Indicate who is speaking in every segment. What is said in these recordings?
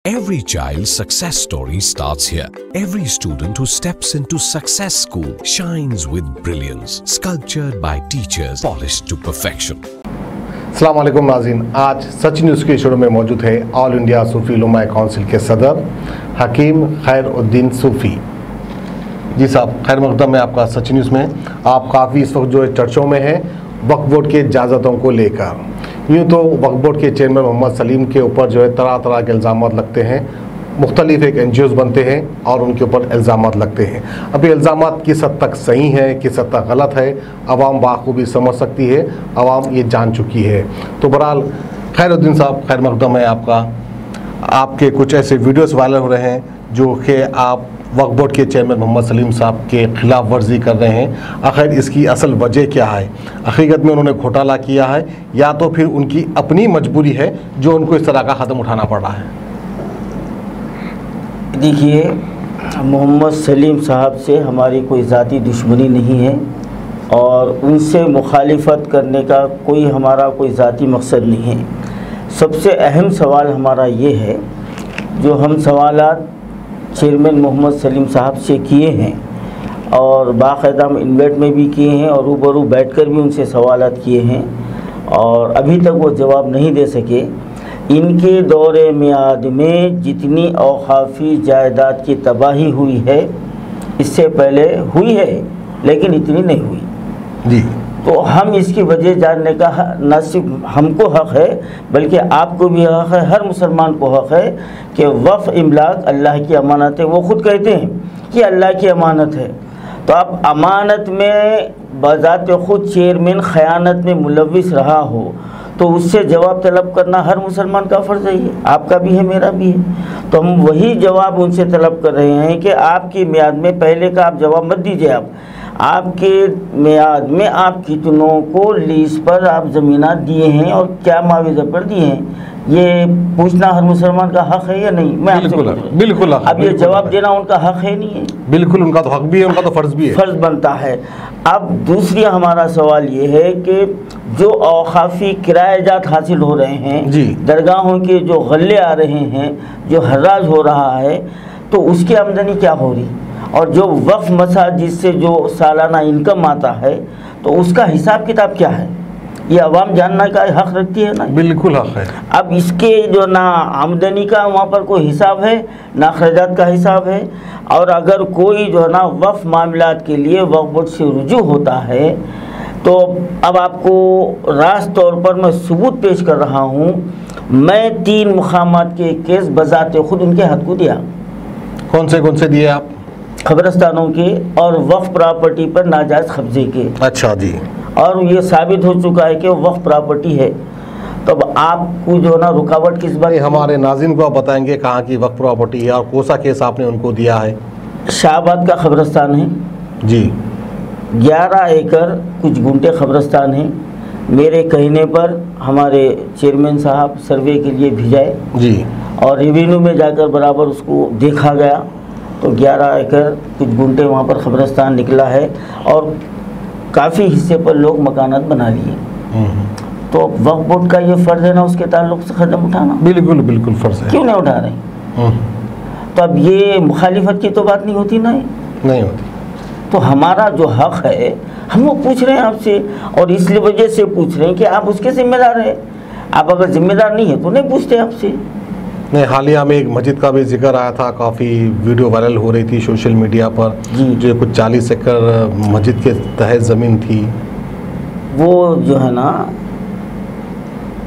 Speaker 1: Every child's success story starts here. Every student who steps into Success School shines with brilliance, sculptured by teachers, polished to perfection.
Speaker 2: अस्सलाम वालेकुम नाज़रीन, आज सच news के शुरू में मौजूद है ऑल इंडिया सूफी उलमा काउंसिल के सदर हकीम खैरुद्दीन सूफी जी साहब। खैर मकदम है आपका सच न्यूज़ में। आप काफ़ी इस वक्त जो है चर्चों में हैं वक्फ बोर्ड के इजाज़तों को लेकर। यूँ तो वक्फ बोर्ड के चेयरमैन मोहम्मद सलीम के ऊपर जो है तरह तरह के इल्ज़ाम लगते हैं, मुख्तलिफ एक NGOs बनते हैं और उनके ऊपर इल्ज़ाम लगते हैं। अब ये इल्ज़ाम किस हद तक सही है, किस हद तक गलत है, आवाम बाखूबी समझ सकती है, आवाम ये जान चुकी है। तो बहरहाल खैरुद्दीन साहब, खैर मकदम है आपका। आपके कुछ ऐसे वीडियोस वायरल हो रहे हैं जो कि आप वक्फ बोर्ड के चेयरमैन मोहम्मद सलीम साहब के खिलाफ वर्जी कर रहे हैं। आखिर इसकी असल वजह क्या है? हकीकत में उन्होंने घोटाला किया है या तो फिर उनकी अपनी मजबूरी है जो उनको इस तरह का कदम उठाना पड़ रहा है?
Speaker 3: देखिए, मोहम्मद सलीम साहब से हमारी कोई ज़ाती दुश्मनी नहीं है और उनसे मुखालिफत करने का कोई हमारा कोई ज़ाती मकसद नहीं है। सबसे अहम सवाल हमारा ये है, जो हम सवालात चेयरमैन मोहम्मद सलीम साहब से किए हैं और बाकायदा हम इन्वेट में भी किए हैं और रूबरू बैठकर भी उनसे सवालात किए हैं और अभी तक वो जवाब नहीं दे सके। इनके दौरे मियाद में जितनी औकाफ़ी जायदाद की तबाही हुई है, इससे पहले हुई है लेकिन इतनी नहीं हुई
Speaker 2: जी।
Speaker 3: तो हम इसकी वजह जानने का न सिर्फ हमको हक़ है बल्कि आपको भी हक़ है, हर मुसलमान को हक़ है कि वफ़ इमलाक अल्लाह की अमानत है। वो ख़ुद कहते हैं कि अल्लाह की अमानत है। तो अब अमानत में बज़ात ख़ुद चेयरमैन ख़यानत में मुलव्विस रहा हो तो उससे जवाब तलब करना हर मुसलमान का फ़र्ज़ है, आपका भी है, मेरा भी है। तो हम वही जवाब उनसे तलब कर रहे हैं कि आपकी मियाद में, पहले का आप जवाब मत दीजिए, आपके मियाद में आप कितनों को लीज पर आप ज़मीनात दिए हैं और क्या मुआवजा पर दिए हैं, ये पूछना हर मुसलमान का हक़ है या नहीं? मैं
Speaker 2: बिल्कुल
Speaker 3: अब ये जवाब देना उनका हक़ है नहीं है?
Speaker 2: बिल्कुल, उनका तो हक़ भी है, उनका तो फ़र्ज़ भी है,
Speaker 3: फ़र्ज़ बनता है। अब दूसरी हमारा सवाल ये है कि जो औकाफ़ी किरायाजात हासिल हो रहे हैं जी, दरगाहों के जो गल्ले आ रहे हैं, जो हर्राज हो रहा है, तो उसकी आमदनी क्या हो रही, और जो वक्फ मसाजिद से जो सालाना इनकम आता है तो उसका हिसाब किताब क्या है, ये अवाम जानने का हक़ रखती है ना? बिल्कुल हक़ है। अब इसके जो ना आमदनी का वहाँ पर कोई हिसाब है, ना अखराजात का हिसाब है, और अगर कोई जो है ना वक्फ मामलात के लिए वक्फ बोर्ड से रुजू होता है तो अब आपको रास्त तौर पर मैं सबूत पेश कर रहा हूँ। मैं 3 मुक़ामात के केस बज़ाते खुद उनके हाथ को दिया। कौन से दिए आप? ख़बरस्तानों के और वक्फ प्रॉपर्टी पर नाजायज़ कब्जे के। अच्छा जी। और ये साबित हो चुका है कि वक्फ प्रॉपर्टी है। तो अब आपको जो ना रुकावट किस बात?
Speaker 2: हमारे नाज़रीन को आप बताएंगे कहाँ की वक्फ प्रॉपर्टी है और कौन सा केस आपने उनको दिया है?
Speaker 3: शाहबाद का ख़बरस्तान है जी, 11 एकड़ कुछ गुंटे ख़बरस्तान है। मेरे कहने पर हमारे चेयरमैन साहब सर्वे के लिए भिजाए जी और रेवेन्यू में जाकर बराबर उसको देखा गया तो 11 एकड़ कुछ गुंटे वहाँ पर ख़बरस्तान निकला है और काफ़ी हिस्से पर लोग मकानात बना लिए। तो वक्फ बोर्ड का ये फ़र्ज़ है ना उसके ताल्लुक़ से कदम उठाना? बिल्कुल बिल्कुल फ़र्ज़ है। क्यों नहीं उठा रहे? तो अब ये मुखालिफत की तो बात नहीं होती ना, नहीं होती। तो हमारा जो हक़ है हम वो पूछ रहे हैं आपसे, और इसलिए वजह से पूछ रहे हैं कि आप उसके ज़िम्मेदार हैं। आप अगर ज़िम्मेदार नहीं है तो नहीं पूछते आपसे।
Speaker 2: नहीं, हालिया में एक मस्जिद का भी जिक्र आया था, काफ़ी वीडियो वायरल हो रही थी सोशल मीडिया पर, जो कुछ 40 एकड़ मस्जिद के तहत ज़मीन थी।
Speaker 3: वो जो है ना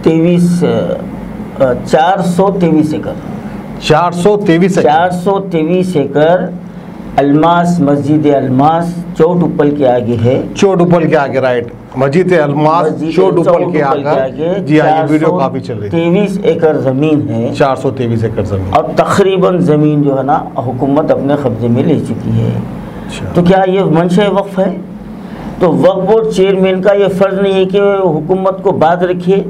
Speaker 3: 423 एकड़ 423 एकड़ अलमास, मस्जिद अलमास चोट उपल के आगे है। चोट उपल के आगे, राइट, मस्जिद अलमास चोट उपल के आगे जी हाँ, ये वीडियो काफ़ी चल रही है। 23 एकड़ ज़मीन है, 423 एकड़ ज़मीन, और तकरीबन ज़मीन जो है ना हुकूमत अपने कब्जे में ले चुकी है। तो क्या ये मंशा वक्फ है? तो वक्फ बोर्ड चेयरमैन का ये फ़र्ज़ नहीं है कि हुकूमत को बात रखिए,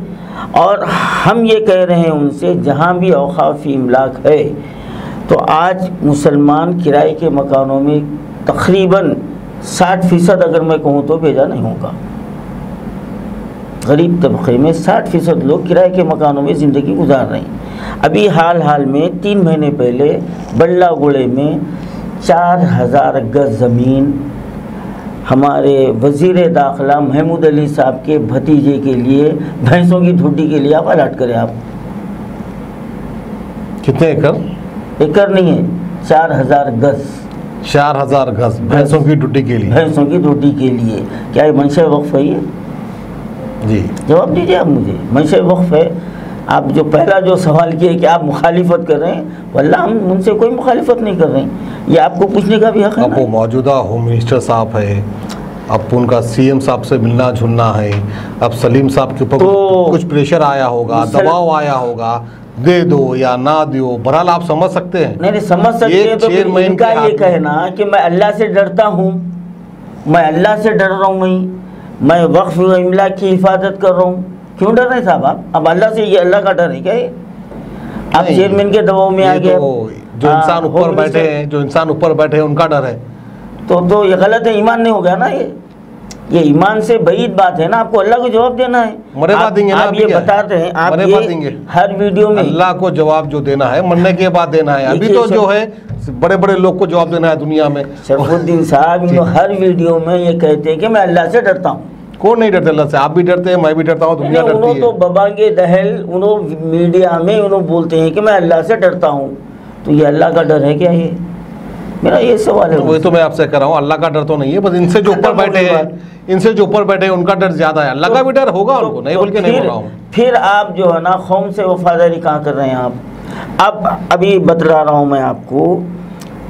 Speaker 3: और हम ये कह रहे हैं उनसे जहाँ भी औकाफ़ी इमलाक है तो आज मुसलमान किराए के मकानों में तकरीबन 60% अगर मैं कहूँ तो भेजा नहीं होगा। गरीब तबके में 60% लोग किराए के मकानों में ज़िंदगी गुजार रहे हैं। अभी हाल में 3 महीने पहले बल्ला गोड़े में 4000 गज ज़मीन हमारे वज़ीर दाखिला महमूद अली साहब के भतीजे के लिए, भैंसों की ठुड्डी के लिए आप अलर्ट करें। आप
Speaker 2: कितने एकड़?
Speaker 3: एकड़ नहीं है, 4000 गज।
Speaker 2: 4000 गज भैंसों की ठुड्डी के लिए?
Speaker 3: भैंसों की ठुड्डी के लिए। क्या ये मंशा वक्फ है? ये
Speaker 2: जी
Speaker 3: जवाब दीजिए आप मुझे। मंशा वक्फ है। आप जो पहला जो सवाल किए कि आप मुखालिफत कर रहे हैं, वल्लाह हम उनसे कोई मुखालिफत नहीं कर रहे हैं, ये आपको पूछने का भी हक है।
Speaker 2: अब वो मौजूदा होम मिनिस्टर साहब है, अब उनका सीएम साहब से मिलना जुलना है, अब सलीम साहब के ऊपर
Speaker 3: तो
Speaker 2: कुछ प्रेशर आया होगा, दबाव आया होगा, दे दो या ना दो, बहरहाल आप समझ सकते हैं।
Speaker 3: नहीं समझ सकते हैं। तो इनका ये कहना कि मैं अल्लाह से डरता हूँ, मैं अल्लाह से डर रहा हूँ, मैं वक्फ व इमला की हिफाजत कर रहा हूँ, क्यों डर रहे हैं साहब आप? अब अल्लाह से, ये अल्लाह का डर है क्या? ये आप चेयरमैन के दबाव में आ गए।
Speaker 2: जो इंसान ऊपर बैठे हैं, जो इंसान ऊपर बैठे हैं उनका डर है, तो
Speaker 3: ये गलत है, ईमान नहीं हो गया ना। ये ईमान से बईद बात है ना। आपको अल्लाह को जवाब देना है।
Speaker 2: आप
Speaker 3: ये बताते हैं, आप ये हर वीडियो में
Speaker 2: अल्लाह को जवाब जो देना है मरने के बाद देना है। अभी तो जो है बड़े बड़े लोग को जवाब देना है दुनिया में।
Speaker 3: शरफुद्दीन साहब हर वीडियो में ये कहते हैं कि मैं अल्लाह से डरता हूँ।
Speaker 2: कौन नहीं डरते अल्लाह से? आप भी डरते हैं, मैं भी डरता हूँ, दुनिया डरती है।
Speaker 3: तो बबांगे दहल उन्होंने मीडिया में उन्होंने बोलते हैं कि मैं अल्लाह से डरता हूँ, तो ये अल्लाह का डर है क्या? ये मेरा ये सवाल है।
Speaker 2: वही तो मैं आपसे कह रहा हूँ, अल्लाह का डर तो नहीं है, बस इनसे जो ऊपर बैठे हैं, इनसे जो ऊपर बैठे हैं उनका डर ज्यादा है। अल्लाह का भी डर होगा उनको, नहीं बोल के नहीं बोल रहा हूँ।
Speaker 3: फिर आप जो है ना कौम से वफादारी कहाँ कर रहे हैं आप? अब अभी बतला रहा हूँ मैं आपको,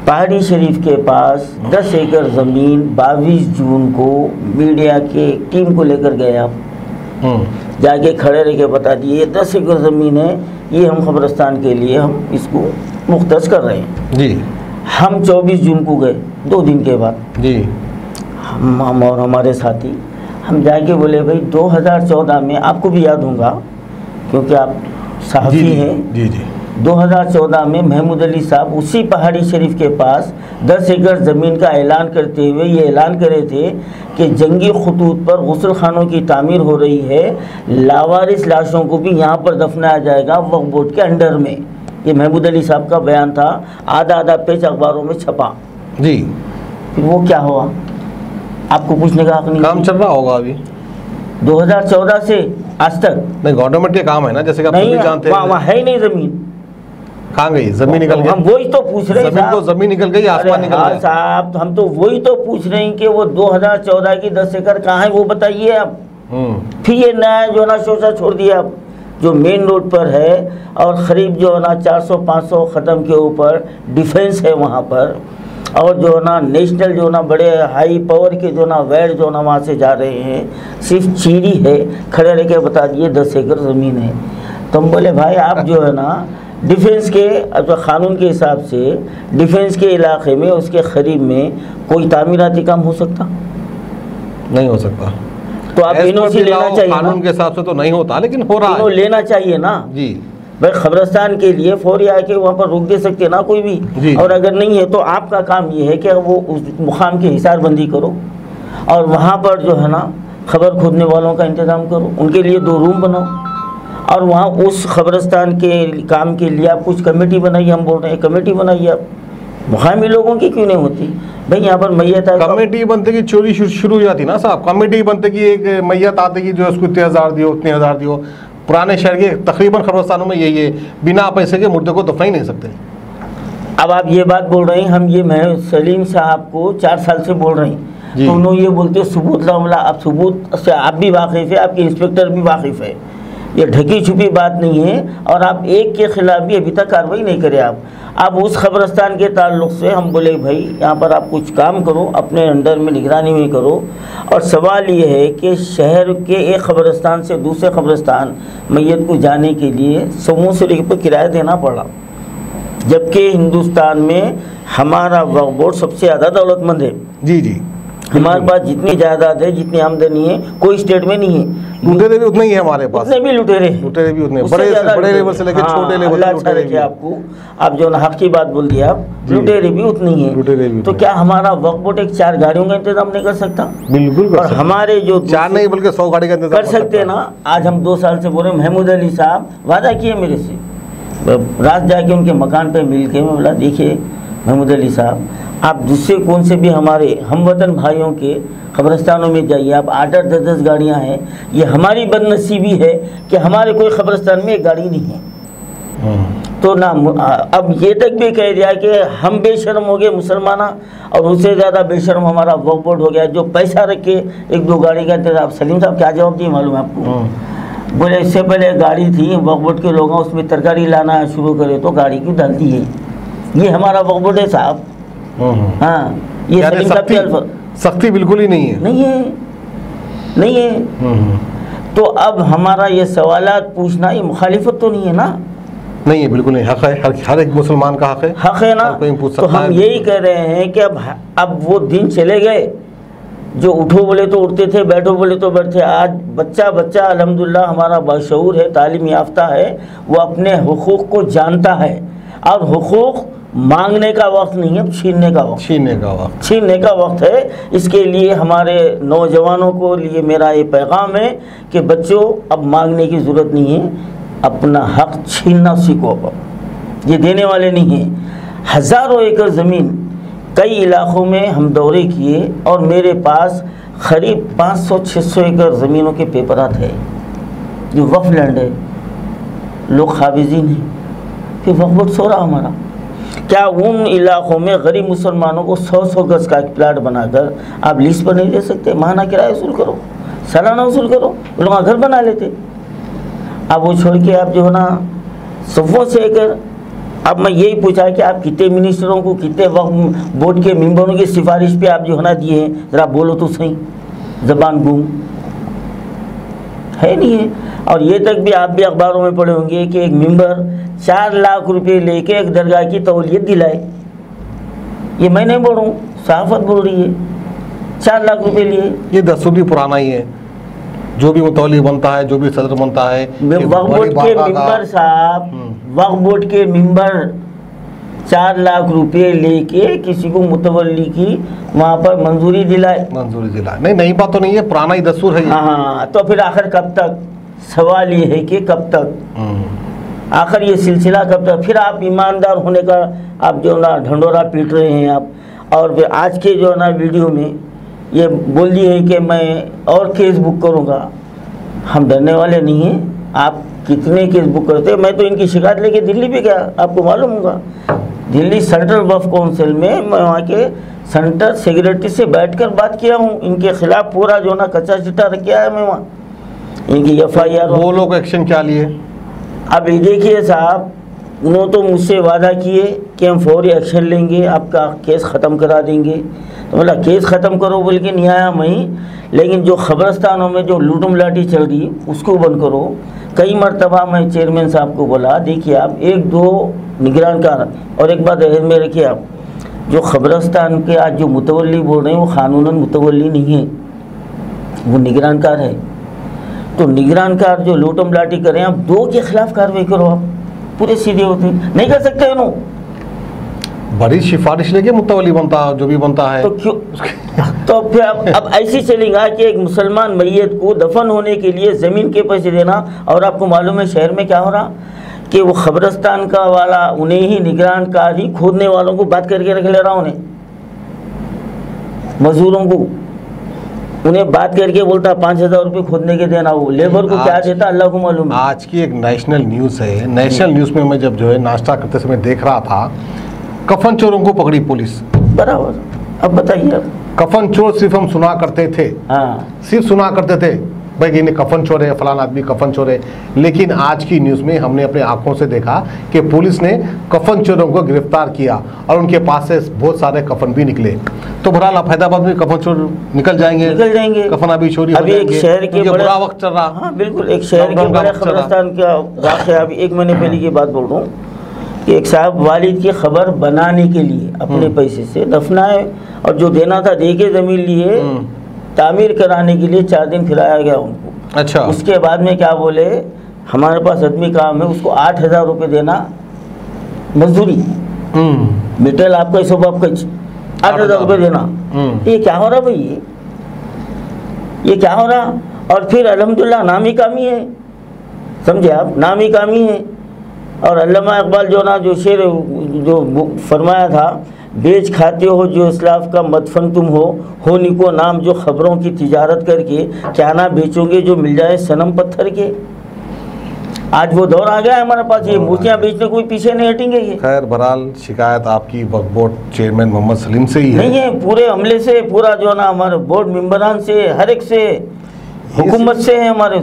Speaker 3: पहाड़ी शरीफ के पास 10 एकड़ ज़मीन 22 जून को मीडिया के टीम को लेकर गए आप, जाके खड़े रह के बता दिए 10 एकड़ ज़मीन है, ये हम कब्रिस्तान के लिए हम इसको मुख्तस कर रहे हैं
Speaker 2: जी।
Speaker 3: हम 24 जून को गए, 2 दिन के बाद
Speaker 2: जी,
Speaker 3: हम और हमारे साथी हम जाके बोले भाई 2014 में, आपको भी याद होगा क्योंकि आप सहाफ़ी हैं।
Speaker 2: जी जी।
Speaker 3: 2014 में महमूद अली साहब उसी पहाड़ी शरीफ के पास 10 एकड़ ज़मीन का ऐलान करते हुए ये ऐलान करे थे कि जंगी खतूत पर गुस्ल खानों की तामीर हो रही है, लावारिस लाशों को भी यहाँ पर दफनाया जाएगा वक्फ बोर्ड के अंडर में। ये महमूद अली साहब का बयान था, आधा आधा पेज अखबारों में छपा
Speaker 2: जी।
Speaker 3: फिर वो क्या हुआ? आपको पूछने का हक नहीं।
Speaker 2: काम चल रहा होगा अभी
Speaker 3: 2014 से आज तक।
Speaker 2: नहीं, गवर्नमेंट के काम है ना, जैसे कि आप सभी जानते हैं।
Speaker 3: वहाँ है ही नहीं ज़मीन।
Speaker 2: कहाँ गई ज़मीन? निकल गई।
Speaker 3: हम वही तो पूछ रहे हैं,
Speaker 2: ज़मीन निकल गई, आसमान निकल गया
Speaker 3: साहब। हम तो वही तो पूछ रहे हैं कि वो 2014 की 10 एकड़ कहाँ है, वो बताइए आप। फिर ये नया जो ना शोषा छोड़ दिया आप, जो मेन रोड पर है और करीब जो है ना 400-500 ख़त्म के ऊपर डिफेंस है वहाँ पर, और जो है ना नेशनल जो ना बड़े हाई पावर के जो ना वैड जो ना वहाँ से जा रहे हैं, सिर्फ चीरी है। खड़े रह के बता दिए 10 एकड़ ज़मीन है। तो हम बोले भाई आप जो है ना डिफेंस के जो कानून के हिसाब से डिफेंस के इलाके में उसके करीब में कोई तामीराती काम हो सकता? नहीं हो सकता। तो आप एनओसी लेना चाहिए। कानून के हिसाब से तो नहीं होता, लेकिन हो रहा है, लेना चाहिए ना जी। भाई कब्रिस्तान के लिए फौरी आके वहाँ पर रोक दे सकते ना कोई भी, और अगर नहीं है तो आपका काम ये है कि वो उस मुकाम की हिसारबंदी करो और वहाँ पर जो है ना खबर खोदने वालों का इंतज़ाम करो, उनके लिए 2 रूम बनाओ और वहाँ उस कब्रिस्तान के काम के लिए आप कुछ कमेटी बनाइए। हम बोल रहे हैं कमेटी बनाइए आप, मुकामी लोगों की क्यों नहीं होती? भाई यहाँ पर मैयत है, कमेटी बनते की चोरी शुरू हो जाती ना साहब। कमेटी बनते की एक मैयत आती की जो उसको इतने हज़ार दियो, उतने हज़ार दियो। पुराने शहर के तकरीबन कब्रिस्तानों में यही है, बिना पैसे के मुर्दे को दफना ही नहीं सकते। अब आप ये बात बोल रहे हैं, हम ये मैं सलीम साहब को 4 साल से बोल रहे हैं, तो उन्होंने ये बोलते सबूत लाओ। अब सबूत से आप भी वाकिफ़ है, आपके इंस्पेक्टर भी वाकिफ़ है, ये ढकी छुपी बात नहीं है। और आप एक के खिलाफ भी अभी तक कार्रवाई नहीं करे। आप उस कब्रिस्तान के ताल्लुक़ से हम बोले भाई यहाँ पर आप कुछ काम करो, अपने अंडर में निगरानी में करो। और सवाल ये है कि शहर के एक कब्रिस्तान से दूसरे कब्रिस्तान मैयत को जाने के लिए समूह से पर किराया देना पड़ा, जबकि हिंदुस्तान में हमारा वक्फ बोर्ड सबसे ज़्यादा दौलतमंद है। जी जी, हमारे पास जितनी जायदाद है, जितनी आमदनी है, कोई स्टेट में नहीं है। लुटेरे भी उतने ही है हमारे पास, उतने भी लुटेरे भी उतने, बड़े लेवल से लेकर छोटे लेवल तक लुटेरे भी। आपको आप जो हक की बात बोल दिया, आप लुटेरे भी उतनी है। तो क्या हमारा वक्फ बोर्ड एक 4 गाड़ियों का इंतजाम नहीं कर सकता? बिल्कुल। और हमारे जो 4 नहीं बल्कि 100 गाड़ी का इंतजाम कर सकते हैं ना। आज हम 2 साल से बोल रहे, महमूद अली साहब वादा किए मेरे से रात जाके उनके मकान पे मिल के मैं बोला, देखिए महमूद अली साहब, आप दूसरे कौन से भी हमारे हमवतन भाइयों के कब्रिस्तानों में जाइए, आप 8-8, 10-10 गाड़ियाँ हैं, ये हमारी बदनसीबी है कि हमारे कोई कब्रिस्तान में एक गाड़ी नहीं है। तो ना अब ये तक भी कह दिया कि हम बेशर्म हो गए मुसलमाना, और उससे ज़्यादा बेशर्म हमारा वक्फ बोर्ड हो गया जो पैसा रख के 1-2 गाड़ी का। आप सलीम साहब क्या जवाब दिए मालूम है आपको? बोले इससे पहले गाड़ी थी वक्फ बोर्ड के लोगों, उसमें तरकारी लाना शुरू करे तो गाड़ी क्यों डालती है? ये हमारा वक्फ बोर्ड है साहब। हाँ, ये सलीम साहब की
Speaker 2: सख्ती बिल्कुल ही नहीं है।
Speaker 3: नहीं है। तो अब हमारा ये सवालात पूछना ये मुखालिफत तो नहीं है ना?
Speaker 2: नहीं है, बिल्कुल नहीं। हक है, हर एक मुसलमान का हक है ना।
Speaker 3: तो हम यही कह रहे हैं कि अब वो दिन चले गए जो उठो बोले तो उठते थे, बैठो बोले तो बैठते। आज बच्चा बच्चा अल्हम्दुलिल्लाह हमारा बाशऊर है, तालीम याफ्ता है, वो अपने हुकूक को जानता है, और हुकूक मांगने का वक्त नहीं है, छीनने का वक्त है। इसके लिए हमारे नौजवानों को लिए मेरा ये पैगाम है कि बच्चों, अब मांगने की ज़रूरत नहीं है, अपना हक छीनना सीखो। ये देने वाले नहीं हैं। हज़ारों एकड़ ज़मीन कई इलाक़ों में हम दौरे किए, और मेरे पास करीब 500-600 एकड़ ज़मीनों के पेपरात है जो वक्फ लैंड है, लोग खाबिजीन हैं, फिर वक्फ बोर्ड सो रहा हमारा। क्या उन इलाक़ों में गरीब मुसलमानों को 100-100 गज़ का एक प्लाट बनाकर आप लीज पर नहीं दे सकते? माहाना किराया वसूल करो, सालाना वसूल करो, लोग घर बना लेते। अब वो छोड़ के आप जो है ना सफ़ों से एकड़। अब मैं यही पूछा कि आप कितने मिनिस्टरों को, कितने वक्फ बोर्ड के मेंबरों की सिफारिश पे आप जो है ना दिए हैं? ज़रा बोलो तो सही, ज़बान गुम है नहीं है। और ये तक भी आप भी अखबारों में पढ़े होंगे कि एक मेंबर 4 लाख रुपए लेके एक दरगाह की तौलियत दिलाए। ये मैं नहीं बोल रहा हूँ, सहाफ़त बोल रही है। 4 लाख रुपए लिए।
Speaker 2: ये दस्तूर भी पुराना ही है, जो भी मुतवल्ली बनता है, जो भी सदर बनता है,
Speaker 3: वक्फ बोर्ड के मेंबर साहब, वक्फ बोर्ड के मेंबर 4 लाख रुपए लेके किसी को मुतवल्ली की वहाँ पर मंजूरी दिलाए।
Speaker 2: नहीं, नई बात तो नहीं है, पुराना ही दस्तूर है।
Speaker 3: हाँ, तो फिर आखिर कब तक? सवाल ये है कि कब तक आखिर ये सिलसिला कब तक? फिर आप ईमानदार होने का आप जो ना ढंडोरा पीट रहे हैं आप, और फिर आज के जो ना वीडियो में ये बोल दिए है कि मैं और केस बुक करूँगा। हम डरने वाले नहीं हैं। आप कितने केस बुक करते हैं? मैं तो इनकी शिकायत लेके दिल्ली भी गया, आपको मालूम होगा। दिल्ली सेंट्रल वक्फ काउंसिल में मैं वहाँ के सेंट्रल सेक्रेटरी से बैठकर बात किया हूँ। इनके खिलाफ पूरा जो ना कच्चा चिट्ठा रख के आया मैं वहाँ। इनकी FIR।
Speaker 2: वो लोग एक्शन क्या लिए?
Speaker 3: अब ये देखिए साहब, उन्होंने तो मुझसे वादा किए कि हम फौरी एक्शन लेंगे, आपका केस ख़त्म करा देंगे। तो बोला केस ख़त्म करो बोल के नहीं आया मैं, लेकिन जो खबरस्तानों में जो लूटम लाठी चल रही उसको बंद करो। कई मरतबा मैं चेयरमैन साहब को बोला, देखिए आप 1-2 निगरान कार, और एक बात ध्यान में रखिए आप, जो खबरस्तान के आज जो मुतवल्ली बोल रहे हैं वो कानूनन मुतवल्ली नहीं है, वो निगरान कार है। तो निगरान कार जो लूटम लाठी करें, आप 2 के खिलाफ कार्रवाई करो, आप पूरे सीधे होते नहीं कर सकते नो।
Speaker 2: बड़ी सिफारिश लेके मुतवल्ली बनता जो भी बनता है
Speaker 3: तो क्यों? तो फिर अब ऐसे चलेगा कि एक मुसलमान मैयत को दफन होने के लिए ज़मीन के पैसे देना, और आपको मालूम है शहर में क्या हो रहा कि वो खबरस्तान का वाला उन्हें ही निगरान कार ही खोदने वालों को बात करके रख ले रहा, उन्हें मजदूरों को उन्हें बात करके बोलता 5,000 रुपये खोदने के देना, वो लेबर को क्या देता अल्लाह को मालूम।
Speaker 2: आज की एक नेशनल न्यूज़ है, नेशनल न्यूज़ में मैं जब जो है नाश्ता करते समय देख रहा था, कफन चोरों को पकड़ी पुलिस।
Speaker 3: बराबर। अब बताइए,
Speaker 2: कफन चोर सिर्फ हम सुना करते थे,
Speaker 3: हाँ,
Speaker 2: सिर्फ सुना करते थे भाई ये कफन चोर है, फलाना आदमी कफन चोर है, लेकिन आज की न्यूज़ में हमने अपने आंखों से देखा कि पुलिस ने कफन चोरों को गिरफ्तार किया और उनके पास से बहुत सारे कफन भी निकले। तो बहरहाल फैदाबाद में कफन चोर निकल जाएंगे, कफन अभी चोरी
Speaker 3: अभी एक शहर के बड़े
Speaker 2: बुरा वक्त चल रहा।
Speaker 3: हाँ बिल्कुल, एक शहर के बड़े खबरस्तान का वाक़या, अभी 1 महीने पहले की बात बोल रहा हूँ कि एक साहब वालिद की खबर बनाने के लिए अपने पैसे से दफनाए, और जो देना था दे के ज़मीन लिए, तामीर कराने के लिए 4 दिन फिराया गया उनको।
Speaker 2: अच्छा।
Speaker 3: उसके बाद में क्या बोले, हमारे पास आदमी काम है, उसको 8,000 रुपये देना मजदूरी, मीटर आपका सब आपका 8,000 रुपये देना। ये क्या हो रहा भाई, ये क्या हो रहा? और फिर अल्हम्दुलिल्लाह नामी कामी है, समझे आप, नामी कामी है। और अल्लामा इकबाल जो ना जो शेर जो फरमाया था, बेच खाते हो जो इस्लाफ का मदफन तुम हो निको नाम जो खबरों की तिजारत करके, क्या ना बेचोगे जो मिल जाए सनम पत्थर के। आज वो दौर आ गया है हमारे पास, ये मूर्तियाँ बेचने कोई पीछे नहीं हटेंगे। ये
Speaker 2: खैर बहरहाल शिकायत आपकी वक्फ बोर्ड चेयरमैन मोहम्मद सलीम से ही है?
Speaker 3: नहीं है, पूरे हमले से, पूरा जो ना हमारे बोर्ड मेंबरान से, हर एक से, हुकूमत से है हमारे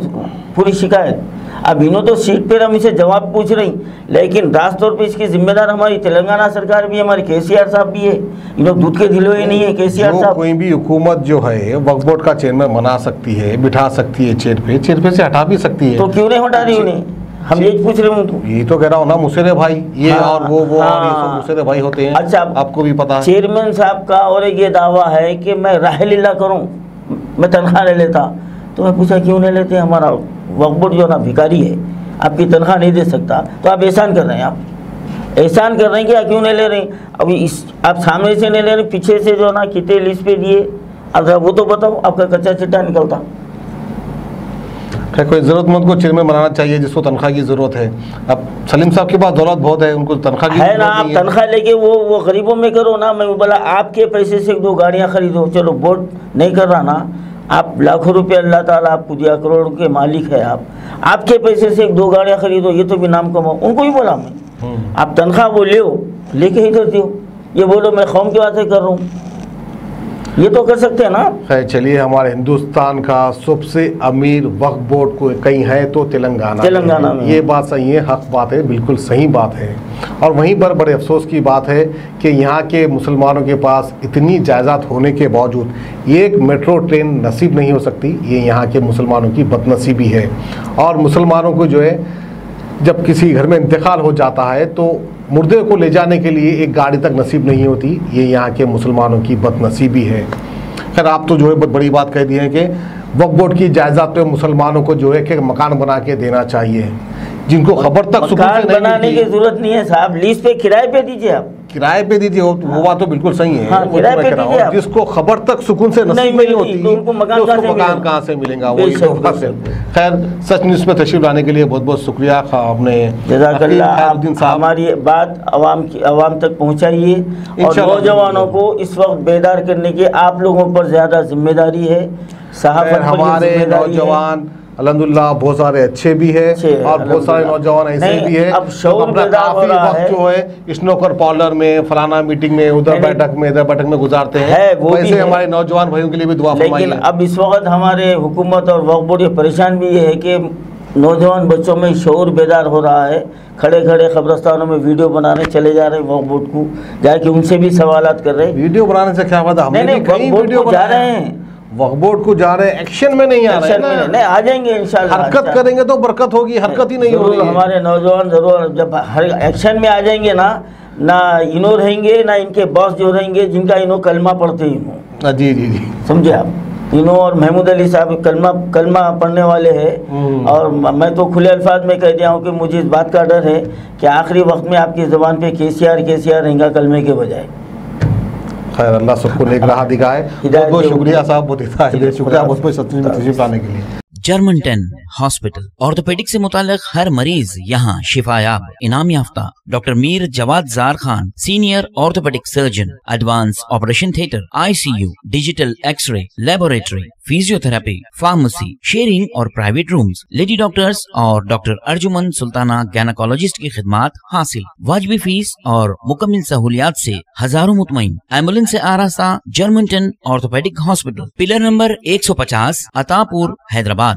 Speaker 3: पूरी शिकायत। अब इन्हों तो सीट पर हम इसे जवाब पूछ रही, लेकिन रास्त तौर पे इसकी जिम्मेदार हमारी तेलंगाना सरकार भी है, हमारे केसीआर साहब भी है। इन्हों दूध के दिलोए नहीं है केसीआर साहब।
Speaker 2: कोई भी हुकूमत जो है वक्फ बोर्ड का चेयरमैन बना सकती है, बिठा सकती है चेयर पे से हटा भी सकती है।
Speaker 3: तो क्यों नहीं हटा रही उन्हें? हम ये पूछ रहे हूँ।
Speaker 2: ये तो कह रहा हूँ ना, मुसेरे भाई ये और वो और ये सब मुसेरे भाई होते हैं।
Speaker 3: अच्छा, आपको भी पता है चेयरमैन साहब का और एक ये दावा है कि मैं राहलीला करूँ, मैं तनख्वाह ले लेता। तो मैं पूछा क्यों नहीं लेते? हमारा वक्फ बोर्ड जो ना भिखारी है, आपकी तनख्वाह नहीं दे सकता, तो आप एहसान कर रहे हैं, आप एहसान कर रहे हैं कि क्यों नहीं ले रहे? अभी इस आप सामने से नहीं ले रहे, पीछे से जो ना कितने लिस्ट पे दिए, अब वो तो बताओ, आपका कच्चा चिट्ठा निकलता।
Speaker 2: कोई ज़रूरतमंद को चेयरमैन बनाना चाहिए जिसको तनख्वाह की ज़रूरत है। अब सलीम साहब के पास दौलत बहुत है, उनको तनख्वाह की
Speaker 3: है ना, आप तनख्वाह लेके वो गरीबों में करो ना। मैं बोला आपके पैसे से 2 गाड़ियाँ खरीदो, चलो बोर्ड नहीं कर रहा ना, आप लाखों रुपए अल्लाह ताला आपको दिया, करोड़ों के मालिक है आप, आपके पैसे से 2 गाड़ियाँ खरीदो, ये तो भी नाम कमाओ। उनको ही बोला मैं, आप तनख्वाह वो लेके ही करते हो, ये बोलो मैं कौम की बातें कर रहा हूँ, ये तो कर सकते हैं ना।
Speaker 2: खैर चलिए, हमारे हिंदुस्तान का सबसे अमीर वक्फ बोर्ड को कहीं है तो तेलंगाना में। ये बात सही है, हक बात है, बिल्कुल सही बात है। और वहीं पर बड़े अफसोस की बात है कि यहाँ के मुसलमानों के पास इतनी जायदाद होने के बावजूद एक मेट्रो ट्रेन नसीब नहीं हो सकती। ये यहाँ के मुसलमानों की बदनसीबी है। और मुसलमानों को जो है, जब किसी घर में इंतकाल हो जाता है तो मुर्दे को ले जाने के लिए एक गाड़ी तक नसीब नहीं होती। ये यहाँ के मुसलमानों की बदनसीबी है। खैर आप तो जो है बहुत बड़ी बात कह दी है कि वक्फ बोर्ड की जायदाद पे मुसलमानों को जो है कि मकान बना के देना चाहिए, जिनको खबर तक
Speaker 3: मकान बनाने की जरूरत नहीं है साहब, लीज पे किराए पे दीजिए, आप
Speaker 2: किराए पे दीजिए। वो बात तो बिल्कुल सही है।
Speaker 3: हाँ, किराए पे दीजिए आप।
Speaker 2: जिसको खबर तक सुकून से नसीब नहीं होती
Speaker 3: तो उनको मकान
Speaker 2: कहाँ से मिलेगा? वही तो बात है। खैर सच न्यूज़ में तशरीफ लाने के लिए बहुत बहुत शुक्रिया। आपने
Speaker 3: हमारी बात आवाम तक पहुँचाइए और नौजवानों को इस वक्त बेदार करने की आप लोगों पर ज़्यादा जिम्मेदारी है।
Speaker 2: हमारे नौजवान अल्हम्दुलिल्लाह बहुत सारे अच्छे भी है और बहुत सारे नौजवान ऐसे भी है अपना काफी वक्त जो है स्नोकर पार्लर में, फलाना मीटिंग में, उधर बैठक में, इधर बैठक में गुजारते हैं। वैसे हमारे नौजवान भाइयों के लिए भी दुआ फरमाइए।
Speaker 3: लेकिन अब इस वक्त हमारे हुकूमत और वक्फ बोर्ड परेशान भी है कि नौजवान बच्चों में शऊर बेदार हो रहा है। खड़े खड़े कब्रस्तानों में वीडियो बनाने चले जा रहे हैं, वक्फ बोर्ड को जाके उनसे भी सवालात कर रहे हैं।
Speaker 2: वीडियो बनाने से क्या बात है, हमने भी कई वीडियो
Speaker 3: जा रहे हैं,
Speaker 2: वक्फ बोर्ड को जा रहे हैं, एक्शन में नहीं आ रहे हैं ना।
Speaker 3: नहीं आ जाएंगे इंशाल्लाह।
Speaker 2: हरकत करेंगे तो बरकत होगी, हरकत ही नहीं हो रही है।
Speaker 3: हमारे नौजवान जरूर जब हर एक्शन में आ जाएंगे ना इनो रहेंगे ना इनके बॉस जो रहेंगे जिनका इनो कलमा पढ़ते ही।
Speaker 2: जी जी जी,
Speaker 3: समझे आप। इनो और महमूद अली साहब कलमा पढ़ने वाले हैं। और मैं तो खुले अल्फाज में कह दिया हूँ कि मुझे इस बात का डर है कि आखिरी वक्त में आपकी ज़बान पे केसीआर रहेगा कलमे के बजाय।
Speaker 2: खैर अल्लाह सबको नेक राह दिखाए। बहुत बहुत शुक्रिया साहब, बहुत शुक्रिया बहुत बहुत सच में तशरीफ लाने के लिए।
Speaker 4: जर्मनटन हॉस्पिटल ऑर्थोपेडिक से मुताल्लिक हर मरीज यहाँ शिफायाब। इनाम याफ्ता doctor Mir Jawad Zar Khan, senior orthopaedic surgeon, advance operation theatre, ICU, digital X-ray, laboratory, physiotherapy, pharmacy, sharing और प्राइवेट रूम्स, लेडी डॉक्टर्स और डॉक्टर अर्जुमन सुल्ताना गैनाकोलॉजिस्ट की खिदमात हासिल। वाजबी फीस और मुकम्मल सहूलियात से हजारों मुतमईन। एम्बुलेंस से आरास्ता Germanton orthopaedic hospital, pillar number 150, Attapur, Hyderabad.